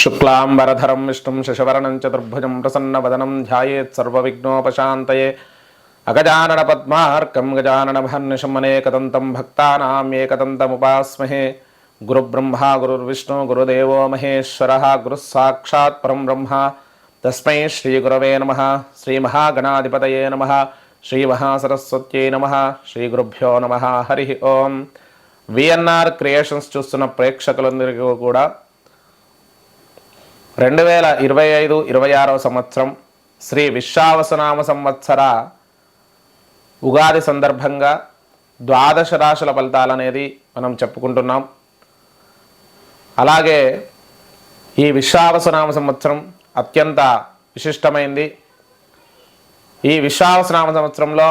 शुक्लांबरधरं विष्णुं शशिवर्णं चतुर्भुजं प्रसन्नवदनं ध्यायेत् सर्वविघ्नोपशान्तये अगजाननपद्मार्कं गजाननमहर्निशम् अनेकदन्तं भक्तानाम् एकदन्तमुपास्महे। गुरुब्रह्मा गुरुर्विष्णु गुरुदेवो महेश्वरः गुरुः साक्षात् परं ब्रह्म तस्मै श्रीगुरवे नमः। श्रीमहागणाधिपतये नमः। श्रीमहासरस्वत्यै नमः। श्रीगुरुभ्यो नमः। हरि ओं। విఎన్ఆర్ క్రియేషన్స్ చూస్తున్న ప్రేక్షకులందరికీ కూడా 2025-26 సంవత్సరం శ్రీ విశ్వావసునామ సంవత్సర ఉగాది సందర్భంగా ద్వాదశ రాశుల ఫలితాలు అనేది మనం చెప్పుకుంటున్నాం. అలాగే ఈ విశ్వావసునామ సంవత్సరం అత్యంత విశిష్టమైంది. ఈ విశ్వావసునామ సంవత్సరంలో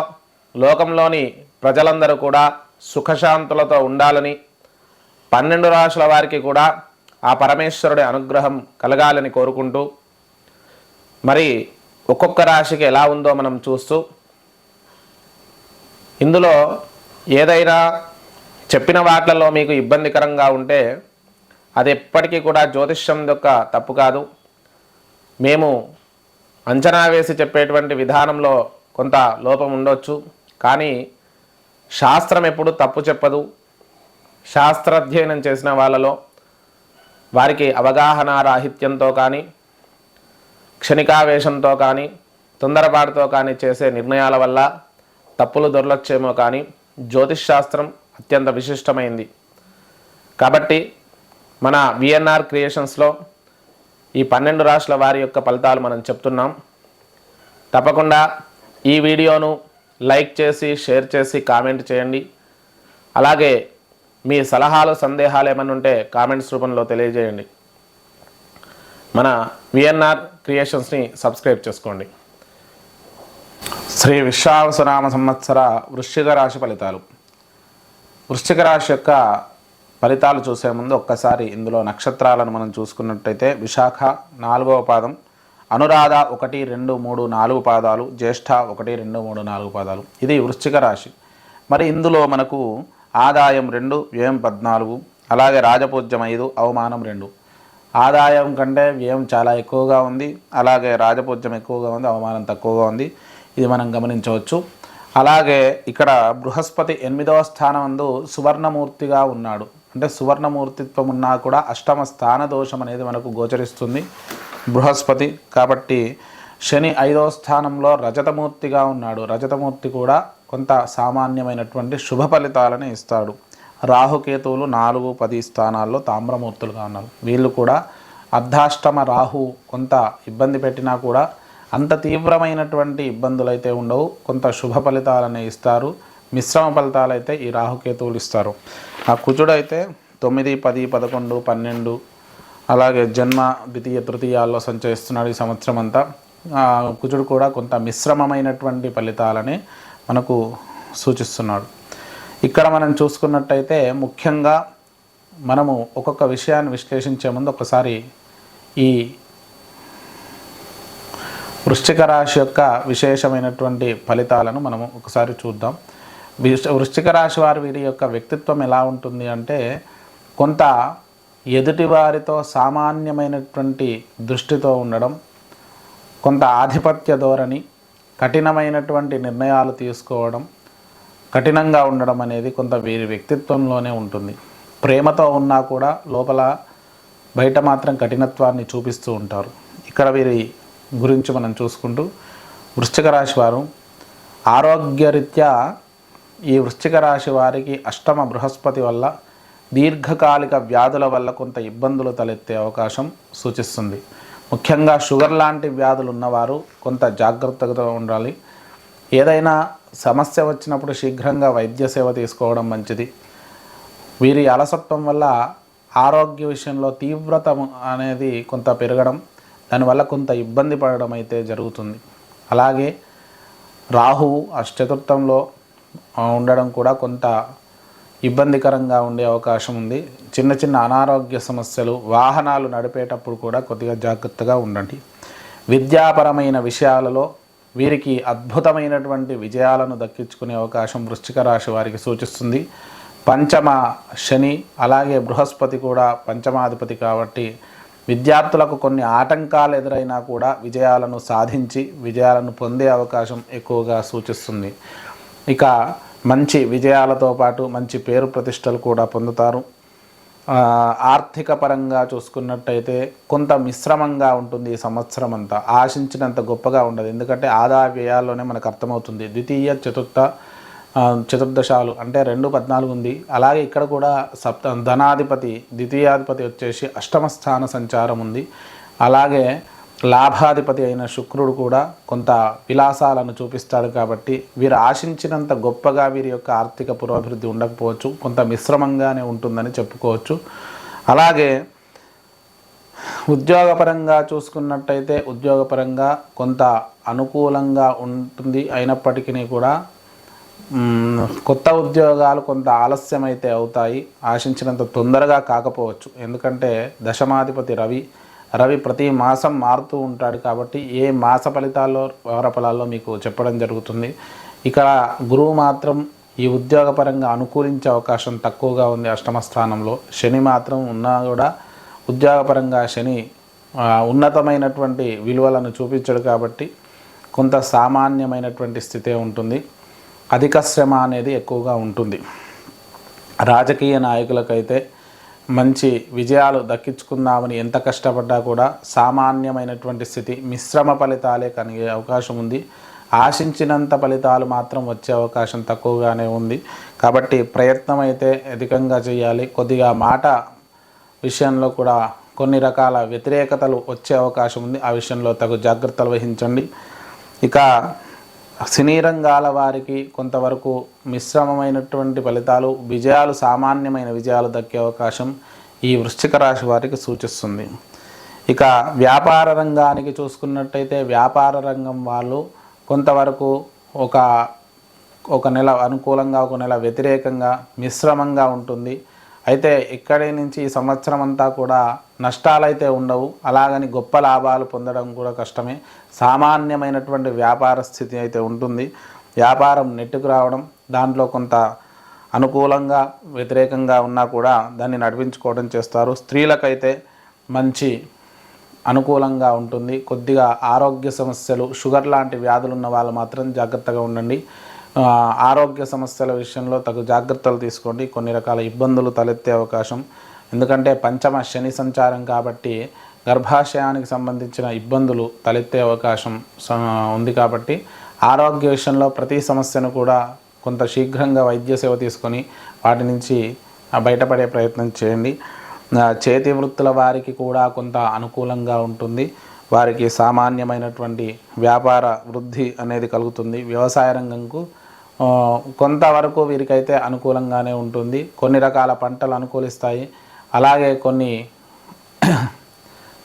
లోకంలోని ప్రజలందరూ కూడా సుఖశాంతులతో ఉండాలని, 12 రాశుల వారికి కూడా ఆ పరమేశ్వరుడి అనుగ్రహం కలగాలని కోరుకుంటూ, మరి ఒక్కొక్క రాశికి ఎలా ఉందో మనం చూస్తూ, ఇందులో ఏదైనా చెప్పిన వాటిలలో మీకు ఇబ్బందికరంగా ఉంటే అది ఎప్పటికీ కూడా జ్యోతిష్యం యొక్క తప్పు కాదు. మేము అంచనా వేసి చెప్పేటువంటి విధానంలో కొంత లోపం ఉండొచ్చు, కానీ శాస్త్రం ఎప్పుడు తప్పు చెప్పదు. శాస్త్రాధ్యయనం చేసిన వాళ్ళలో వారికి అవగాహన రాహిత్యంతో కానీ, క్షణికావేశంతో కానీ, తొందరపాటుతో కానీ చేసే నిర్ణయాల వల్ల తప్పులు దొరలొచ్చేమో, కానీ జ్యోతిష్ శాస్త్రం అత్యంత విశిష్టమైంది. కాబట్టి మన విఎన్ఆర్ క్రియేషన్స్లో ఈ 12 రాశుల వారి యొక్క ఫలితాలు మనం చెప్తున్నాం. తప్పకుండా ఈ వీడియోను లైక్ చేసి, షేర్ చేసి, కామెంట్ చేయండి. అలాగే మీ సలహాలు, సందేహాలు ఏమైనా ఉంటే కామెంట్స్ రూపంలో తెలియజేయండి. మన విఎన్ఆర్ క్రియేషన్స్ని సబ్స్క్రైబ్ చేసుకోండి. శ్రీ విశ్వావసునామ సంవత్సర వృశ్చిక రాశి ఫలితాలు. వృశ్చిక రాశి యొక్క ఫలితాలు చూసే ముందు ఒక్కసారి ఇందులో నక్షత్రాలను మనం చూసుకున్నట్టయితే విశాఖ 4వ పాదం, అనురాధ 1, 2, 3, 4 పాదాలు, జ్యేష్ఠ 1, 2, 3, 4 పాదాలు. ఇది వృశ్చిక రాశి. మరి ఇందులో మనకు ఆదాయం 2, వ్యయం 14, అలాగే రాజపూజ్యం 5, అవమానం 2. ఆదాయం కంటే వ్యయం చాలా ఎక్కువగా ఉంది, అలాగే రాజపూజ్యం ఎక్కువగా ఉంది, అవమానం తక్కువగా ఉంది. ఇది మనం గమనించవచ్చు. అలాగే ఇక్కడ బృహస్పతి 8వ స్థానం నందు సువర్ణమూర్తిగా ఉన్నాడు. అంటే సువర్ణమూర్తిత్వం ఉన్నా కూడా అష్టమ స్థాన దోషం అనేది మనకు గోచరిస్తుంది బృహస్పతి. కాబట్టి శని 5వ స్థానంలో రజతమూర్తిగా ఉన్నాడు. రజతమూర్తి కూడా కొంత సామాన్యమైనటువంటి శుభ ఫలితాలను ఇస్తాడు. రాహుకేతువులు 4, 10 స్థానాల్లో తామ్రమూర్తులుగా ఉన్నారు. వీళ్ళు కూడా అర్ధాష్టమ రాహు కొంత ఇబ్బంది పెట్టినా కూడా అంత తీవ్రమైనటువంటి ఇబ్బందులు అయితే ఉండవు. కొంత శుభ ఫలితాలని ఇస్తారు. మిశ్రమ ఫలితాలు అయితే ఈ రాహుకేతువులు ఇస్తారు. ఆ కుజుడు అయితే 9, 10, 11, 12 అలాగే జన్మ, ద్వితీయ, తృతీయాల్లో సంచరిస్తున్నాడు ఈ సంవత్సరం అంతా. కుజుడు కూడా కొంత మిశ్రమమైనటువంటి ఫలితాలని మనకు సూచిస్తున్నాడు. ఇక్కడ మనం చూసుకున్నట్టయితే ముఖ్యంగా మనము ఒక్కొక్క విషయాన్ని విశ్లేషించే ముందు ఒకసారి ఈ వృశ్చిక రాశి యొక్క విశేషమైనటువంటి ఫలితాలను మనము ఒకసారి చూద్దాం. వృశ్చిక రాశి వీరి యొక్క వ్యక్తిత్వం ఎలా ఉంటుంది అంటే, కొంత ఎదుటివారితో సామాన్యమైనటువంటి దృష్టితో ఉండడం, కొంత ఆధిపత్య ధోరణి, కఠినమైనటువంటి నిర్ణయాలు తీసుకోవడం, కఠినంగా ఉండడం అనేది కొంత వీరి వ్యక్తిత్వంలోనే ఉంటుంది. ప్రేమతో ఉన్నా కూడా లోపల బయట మాత్రం కఠినత్వాన్ని చూపిస్తూ ఉంటారు. ఇక్కడ వీరి గురించి మనం చూసుకుంటూ, వృశ్చిక రాశి వారు ఆరోగ్యరీత్యా ఈ వృశ్చిక రాశి వారికి అష్టమ బృహస్పతి వల్ల దీర్ఘకాలిక వ్యాధుల వల్ల కొంత ఇబ్బందులు తలెత్తే అవకాశం సూచిస్తుంది. ముఖ్యంగా షుగర్ లాంటి వ్యాధులు ఉన్నవారు కొంత జాగ్రత్తగా ఉండాలి. ఏదైనా సమస్య వచ్చినప్పుడు శీఘ్రంగా వైద్య సేవ తీసుకోవడం మంచిది. వీరి అలసత్వం వల్ల ఆరోగ్య విషయంలో తీవ్రత అనేది కొంత పెరగడం, దానివల్ల కొంత ఇబ్బంది పడడం అయితే జరుగుతుంది. అలాగే రాహువు చతుర్థంలో ఉండడం కూడా కొంత ఇబ్బందికరంగా ఉండే అవకాశం ఉంది. చిన్న చిన్న అనారోగ్య సమస్యలు, వాహనాలు నడిపేటప్పుడు కూడా కొద్దిగా జాగ్రత్తగా ఉండండి. విద్యాపరమైన విషయాలలో వీరికి అద్భుతమైనటువంటి విజయాలను దక్కించుకునే అవకాశం వృశ్చిక రాశి వారికి సూచిస్తుంది. పంచమ శని అలాగే బృహస్పతి కూడా పంచమాధిపతి కాబట్టి విద్యార్థులకు కొన్ని ఆటంకాలు ఎదురైనా కూడా విజయాలను సాధించి విజయాలను పొందే అవకాశం ఎక్కువగా సూచిస్తుంది. ఇక మంచి విజయాలతో పాటు మంచి పేరు ప్రతిష్టలు కూడా పొందుతారు. ఆర్థిక పరంగా చూసుకున్నట్టయితే కొంత మిశ్రమంగా ఉంటుంది ఈ సంవత్సరం అంతా. ఆశించినంత గొప్పగా ఉండదు, ఎందుకంటే ఆదాయ వ్యయాల్లోనే మనకు అర్థమవుతుంది. ద్వితీయ చతుర్దశాలు అంటే 2-14 ఉంది. అలాగే ఇక్కడ కూడా ధనాధిపతి ద్వితీయాధిపతి వచ్చేసి అష్టమ స్థాన సంచారం ఉంది. అలాగే లాభాధిపతి అయిన శుక్రుడు కూడా కొంత విలాసాలను చూపిస్తాడు. కాబట్టి వీరు ఆశించినంత గొప్పగా వీరి యొక్క ఆర్థిక పురోభివృద్ధి ఉండకపోవచ్చు, కొంత మిశ్రమంగానే ఉంటుందని చెప్పుకోవచ్చు. అలాగే ఉద్యోగపరంగా చూసుకున్నట్టయితే ఉద్యోగపరంగా కొంత అనుకూలంగా ఉంటుంది. అయినప్పటికీ కూడా కొత్త ఉద్యోగాలు కొంత ఆలస్యమైతే అవుతాయి, ఆశించినంత తొందరగా కాకపోవచ్చు. ఎందుకంటే దశమాధిపతి రవి ప్రతి మాసం మారుతూ ఉంటాడు. కాబట్టి ఏ మాస ఫలితాల్లో వార ఫలాల్లో మీకు చెప్పడం జరుగుతుంది. ఇక్కడ గురువు మాత్రం ఈ ఉద్యోగపరంగా అనుకూలించే అవకాశం తక్కువగా ఉంది. అష్టమ స్థానంలో శని మాత్రం ఉన్నా కూడా ఉద్యోగపరంగా శని ఉన్నతమైనటువంటి విలువలను చూపించడు. కాబట్టి కొంత సామాన్యమైనటువంటి స్థితే ఉంటుంది. అధిక శ్రమ అనేది ఎక్కువగా ఉంటుంది. రాజకీయ నాయకులకైతే మంచి విజయాలు దక్కించుకుందామని ఎంత కష్టపడ్డా కూడా సామాన్యమైనటువంటి స్థితి, మిశ్రమ ఫలితాలే కలిగే అవకాశం ఉంది. ఆశించినంత ఫలితాలు మాత్రం వచ్చే అవకాశం తక్కువగానే ఉంది. కాబట్టి ప్రయత్నం అయితే అధికంగా చేయాలి. కొద్దిగా మాట విషయంలో కూడా కొన్ని రకాల వ్యతిరేకతలు వచ్చే అవకాశం ఉంది. ఆ విషయంలో తగు జాగ్రత్తలు వహించండి. ఇక సినీ రంగాల వారికి కొంతవరకు మిశ్రమమైనటువంటి ఫలితాలు, విజయాలు సామాన్యమైన విజయాలు దక్కే అవకాశం ఈ వృశ్చిక రాశి వారికి సూచిస్తుంది. ఇక వ్యాపార రంగానికి చూసుకున్నట్టయితే వ్యాపార రంగం వాళ్ళు కొంతవరకు ఒక నెల అనుకూలంగా, ఒక నెల వ్యతిరేకంగా, మిశ్రమంగా ఉంటుంది. అయితే ఇక్కడి నుంచి ఈ సంవత్సరం అంతా కూడా నష్టాలైతే ఉండవు, అలాగని గొప్ప లాభాలు పొందడం కూడా కష్టమే. సామాన్యమైనటువంటి వ్యాపార స్థితి అయితే ఉంటుంది. వ్యాపారం నెట్టుకు రావడం, దాంట్లో కొంత అనుకూలంగా వ్యతిరేకంగా ఉన్నా కూడా దాన్ని నడిపించుకోవడం చేస్తారు. స్త్రీలకైతే మంచి అనుకూలంగా ఉంటుంది. కొద్దిగా ఆరోగ్య సమస్యలు, షుగర్ లాంటి వ్యాధులు ఉన్న వాళ్ళు మాత్రం జాగ్రత్తగా ఉండండి. ఆరోగ్య సమస్యల విషయంలో తగు జాగ్రత్తలు తీసుకోండి. కొన్ని రకాల ఇబ్బందులు తలెత్తే అవకాశం, ఎందుకంటే పంచమ శని సంచారం కాబట్టి గర్భాశయానికి సంబంధించిన ఇబ్బందులు తలెత్తే అవకాశం ఉంది. కాబట్టి ఆరోగ్య విషయంలో ప్రతి సమస్యను కూడా కొంత శీఘ్రంగా వైద్య సేవ తీసుకొని వాటి నుంచి బయటపడే ప్రయత్నం చేయండి. చేతి వృత్తుల వారికి కూడా కొంత అనుకూలంగా ఉంటుంది. వారికి సామాన్యమైనటువంటి వ్యాపార వృద్ధి అనేది కలుగుతుంది. వ్యవసాయ రంగంకు కొంతవరకు వీరికైతే అనుకూలంగానే ఉంటుంది. కొన్ని రకాల పంటలు అనుకూలిస్తాయి. అలాగే కొన్ని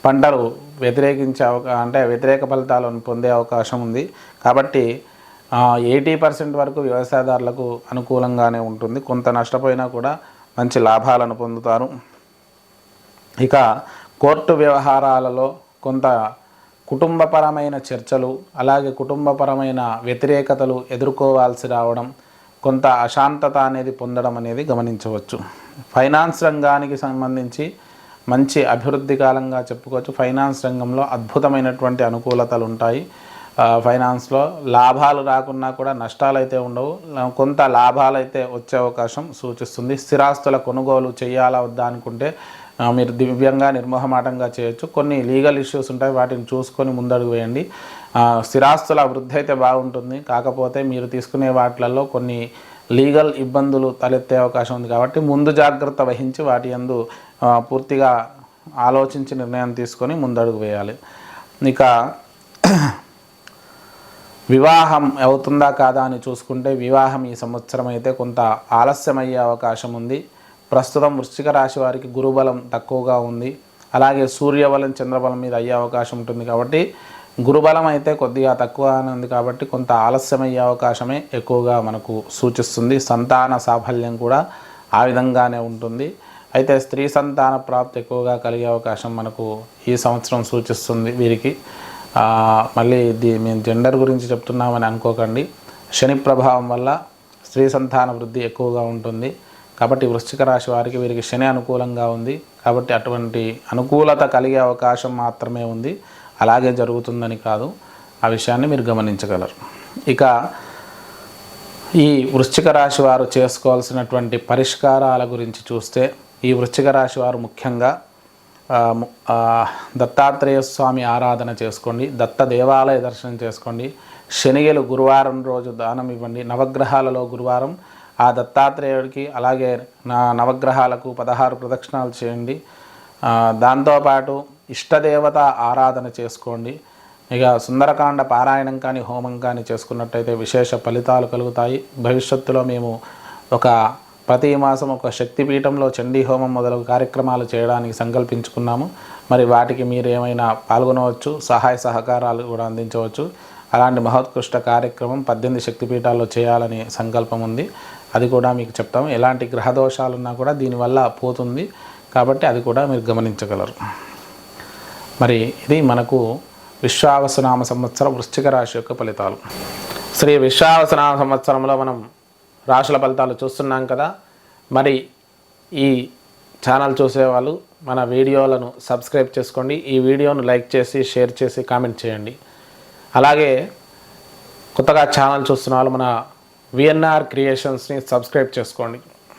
పంటలు వ్యతిరేక ఫలితాలను పొందే అవకాశం ఉంది. కాబట్టి 80% వరకు వ్యవసాయదారులకు అనుకూలంగానే ఉంటుంది. కొంత నష్టపోయినా కూడా మంచి లాభాలను పొందుతారు. ఇక కోర్టు వ్యవహారాలలో కొంత కుటుంబపరమైన చర్చలు, అలాగే కుటుంబపరమైన వ్యతిరేకతలు ఎదుర్కోవాల్సి రావడం, కొంత అశాంతత అనేది పొందడం అనేది గమనించవచ్చు. ఫైనాన్స్ రంగానికి సంబంధించి మంచి అభివృద్ధి కాలంగా చెప్పుకోవచ్చు. ఫైనాన్స్ రంగంలో అద్భుతమైనటువంటి అనుకూలతలు ఉంటాయి. ఫైనాన్స్లో లాభాలు రాకున్నా కూడా నష్టాలు అయితే ఉండవు, కొంత లాభాలు అయితే వచ్చే అవకాశం సూచిస్తుంది. స్థిరాస్తుల కొనుగోలు చేయాలా వద్దా అనుకుంటే మీరు దివ్యంగా నిర్మోహమాటంగా చేయొచ్చు. కొన్ని లీగల్ ఇష్యూస్ ఉంటాయి, వాటిని చూసుకొని ముందడుగు వేయండి. స్థిరాస్తుల వృద్ధి అయితే బాగుంటుంది. కాకపోతే మీరు తీసుకునే వాటిలలో కొన్ని లీగల్ ఇబ్బందులు తలెత్తే అవకాశం ఉంది. కాబట్టి ముందు జాగ్రత్త వహించి వాటి యందు పూర్తిగా ఆలోచించి నిర్ణయం తీసుకొని ముందడుగు వేయాలి. ఇక వివాహం అవుతుందా కాదా అని చూసుకుంటే వివాహం ఈ సంవత్సరం అయితే కొంత ఆలస్యమయ్యే అవకాశం ఉంది. ప్రస్తుతం వృశ్చిక రాశి వారికి గురుబలం తక్కువగా ఉంది. అలాగే సూర్యబలం చంద్రబలం మీద అయ్యే అవకాశం ఉంటుంది. కాబట్టి గురుబలం అయితే కొద్దిగా తక్కువగానే ఉంది. కాబట్టి కొంత ఆలస్యమయ్యే అవకాశమే ఎక్కువగా మనకు సూచిస్తుంది. సంతాన సాఫల్యం కూడా ఆ విధంగానే ఉంటుంది. అయితే స్త్రీ సంతాన ప్రాప్తి ఎక్కువగా కలిగే అవకాశం మనకు ఈ సంవత్సరం సూచిస్తుంది వీరికి. మళ్ళీ మేము జెండర్ గురించి చెప్తున్నామని అనుకోకండి. శని ప్రభావం వల్ల స్త్రీ సంతాన వృద్ధి ఎక్కువగా ఉంటుంది. కాబట్టి వృశ్చిక రాశి వారికి వీరికి శని అనుకూలంగా ఉంది. కాబట్టి అటువంటి అనుకూలత కలిగే అవకాశం మాత్రమే ఉంది, అలాగే జరుగుతుందని కాదు. ఆ విషయాన్ని మీరు గమనించగలరు. ఇక ఈ వృశ్చిక రాశి వారు చేసుకోవాల్సినటువంటి పరిష్కారాల గురించి చూస్తే, ఈ వృశ్చిక రాశి వారు ముఖ్యంగా దత్తాత్రేయ స్వామి ఆరాధన చేసుకోండి, దత్త దేవాలయ దర్శనం చేసుకోండి, శనిగలు గురువారం రోజు దానం ఇవ్వండి. నవగ్రహాలలో గురువారం ఆ దత్తాత్రేయుడికి అలాగే నవగ్రహాలకు 16 ప్రదక్షిణాలు చేయండి. దాంతోపాటు ఇష్టదేవత ఆరాధన చేసుకోండి. ఇక సుందరకాండ పారాయణం కానీ హోమం కానీ చేసుకున్నట్టయితే విశేష ఫలితాలు కలుగుతాయి. భవిష్యత్తులో మేము ప్రతి మాసం ఒక శక్తిపీఠంలో చండీ హోమం మొదలగు కార్యక్రమాలు చేయడానికి సంకల్పించుకున్నాము. మరి వాటికి మీరు ఏమైనా పాల్గొనవచ్చు, సహాయ సహకారాలు కూడా అందించవచ్చు. అలాంటి మహోత్కృష్ట కార్యక్రమం 18 శక్తిపీఠాల్లో చేయాలని సంకల్పం ఉంది. అది కూడా మీకు చెప్తాము. ఎలాంటి గ్రహదోషాలున్నా కూడా దీనివల్ల పోతుంది, కాబట్టి అది కూడా మీరు గమనించగలరు. మరి ఇది మనకు విశ్వావసునామ సంవత్సరం వృశ్చిక రాశి యొక్క ఫలితాలు. శ్రీ విశ్వావసునామ సంవత్సరంలో మనం రాశుల ఫలితాలు చూస్తున్నాం కదా. మరి ఈ ఛానల్ చూసేవాళ్ళు మన వీడియోలను సబ్స్క్రైబ్ చేసుకోండి. ఈ వీడియోను లైక్ చేసి షేర్ చేసి కామెంట్ చేయండి. అలాగే కొత్తగా ఛానల్ చూస్తున్న వాళ్ళు మన విఎన్ఆర్ క్రియేషన్స్ని సబ్స్క్రైబ్ చేసుకోండి.